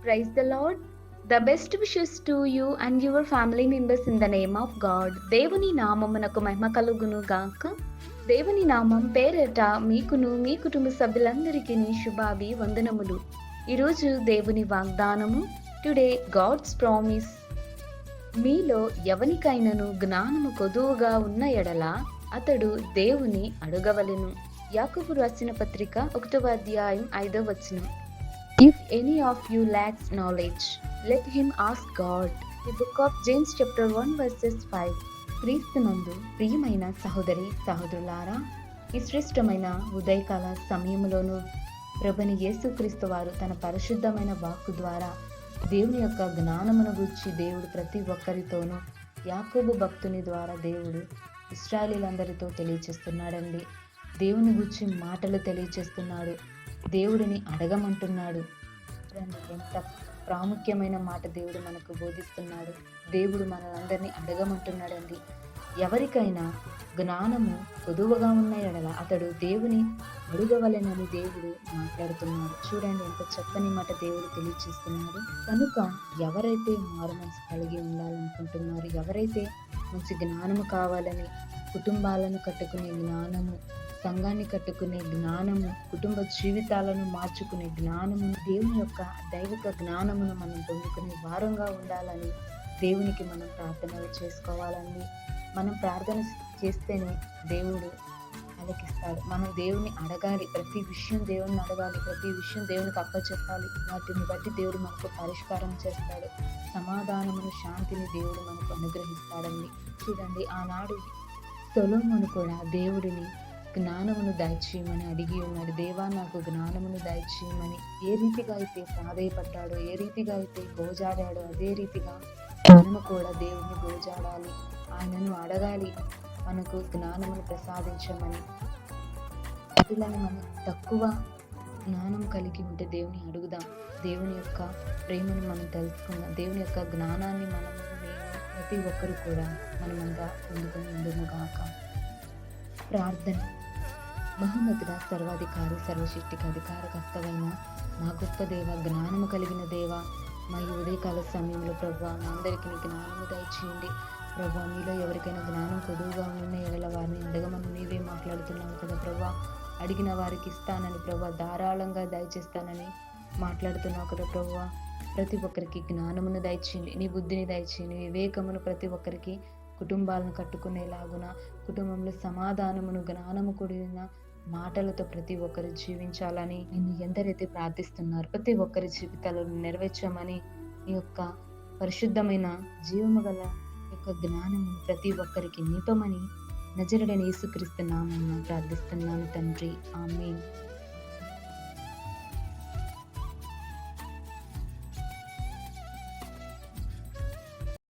Praise the Lord. The best wishes to you and your family members in the name of God. దేవుని నామమునకు మహిమ కలుగును గాక. దేవుని నామం పేరట మీకును మీ కుటుంబ సభ్యులందరికీ శుభాభి వందనములు. ఈరోజు దేవుని వాగ్దానము. Today God's promise. మీలో ఎవనికైనను జ్ఞానము కొదువుగా ఉన్న ఎడల అతడు దేవుని అడగవలెను. యాకోబు రాసిన పత్రిక 1వ అధ్యాయం 5వ వచనం. If any of you lacks knowledge, let him ask God. The book of James chapter 1 verses 5. క్రీస్తునందు ప్రియమైన సహోదరి సహోదరులారా, ఈ శ్రేష్టమైన ఉదయకాల సమయంలోనూ ప్రభుని యేసుక్రీస్తు వారు తన పరిశుద్ధమైన వాక్కు ద్వారా దేవుని యొక్క జ్ఞానమును గూర్చి దేవుడు ప్రతి ఒక్కరితోనూ యాకోబు భక్తుని ద్వారా దేవుడు ఇశ్రాయేలీయులందరితో తెలియచేస్తున్నాడండి. దేవుని గూర్చి మాటలు తెలియచేస్తున్నాడు. దేవుడిని అడగమంటున్నాడు. ఎంత ప్రాముఖ్యమైన మాట దేవుడు మనకు బోధిస్తున్నాడు. దేవుడు మనలందరినీ అడగమంటున్నాడండి. ఎవరికైనా జ్ఞానము కొదువగా ఉన్న ఎడల అతడు దేవుని అడగవలెనని దేవుడు మాట్లాడుతున్నాడు. చూడండి ఎంత చక్కని మాట దేవుడు తెలియచేస్తున్నాడు. కనుక ఎవరైతే మారు మనసు కలిగి ఉండాలనుకుంటున్నారు, ఎవరైతే మంచి జ్ఞానము కావాలని, కుటుంబాలను కట్టుకునే జ్ఞానము, సంఘాన్ని కట్టుకునే జ్ఞానము, కుటుంబ జీవితాలను మార్చుకునే జ్ఞానము, దేవుని యొక్క దైవిక జ్ఞానమును మనం పొందుకునే వారంగా ఉండాలని దేవునికి మనం ప్రార్థనలు చేసుకోవాలండి. మనం ప్రార్థన చేస్తేనే దేవుడు అలకిస్తాడు. మనం దేవుని అడగాలి. ప్రతి విషయం దేవుని అడగాలి. ప్రతి విషయం దేవునికి అప్పచెప్పాలి. వాటిని బట్టి దేవుడు మనకు పరిష్కారం చేస్తాడు. సమాధానమును, శాంతిని దేవుడు మనకు అనుగ్రహిస్తాడండి. చూడండి, ఆనాడు సొలొమోను కూడా దేవుడిని జ్ఞానమును దయచేయమని అడిగి ఉన్నాడు. దేవా, నాకు జ్ఞానమును దయచేయమని. ఏ రీతిగా అయితే ప్రాధేయపడ్డాడో, ఏ రీతిగా అయితే గోజాడాడో, అదే రీతిగా మనము కూడా దేవుని గోజాడాలి, ఆయనను అడగాలి, మనకు జ్ఞానమును ప్రసాదించమని. అటులను మనం తక్కువ జ్ఞానం కలిగి ఉంటే దేవుని అడుగుదాం. దేవుని యొక్క ప్రేమను మనం తెలుసుకుందాం. దేవుని యొక్క జ్ఞానాన్ని మనము ప్రతి ఒక్కరు కూడా మనమంతా పొందుకొని ఉండునుగాక. ప్రార్థన. మహోన్నతుడ, సర్వాధికారి, సర్వశక్తికి అధికారకర్తవైన మా గొప్ప దేవ, జ్ఞానము కలిగిన దేవ, మా ఈ ఉదయకాల సమయంలో ప్రభువా, మా అందరికీ జ్ఞానము దయచేయండి. ప్రభువా, మీలో ఎవరికైనా జ్ఞానం కొదువుగా ఉన్న ఎడల వారిని అడగమని నీవే మాట్లాడుతున్నావు కదా ప్రభువా. అడిగిన వారికి ఇస్తానని ప్రభువా, ధారాళంగా దయచేస్తానని మాట్లాడుతున్నావు కదా ప్రభువా. ప్రతి ఒక్కరికి జ్ఞానమును దయచేయండి, నీ బుద్ధిని దయచేయండి, వివేకమును ప్రతి ఒక్కరికి కుటుంబాలను కట్టుకునేలాగున, కుటుంబంలో సమాధానమును, జ్ఞానము కూడిన మాటలతో ప్రతి ఒక్కరు జీవించాలని నిన్ను ఎందరైతే ప్రార్థిస్తున్నారు ప్రతి ఒక్కరి జీవితాలను నెరవేర్చమని, నీ యొక్క పరిశుద్ధమైన జీవము గల యొక్క జ్ఞానము ప్రతి ఒక్కరికి నింపమని నజరుడైన యేసుక్రీస్తు నామమున ప్రార్థిస్తున్నాను తండ్రి. ఆమేన్.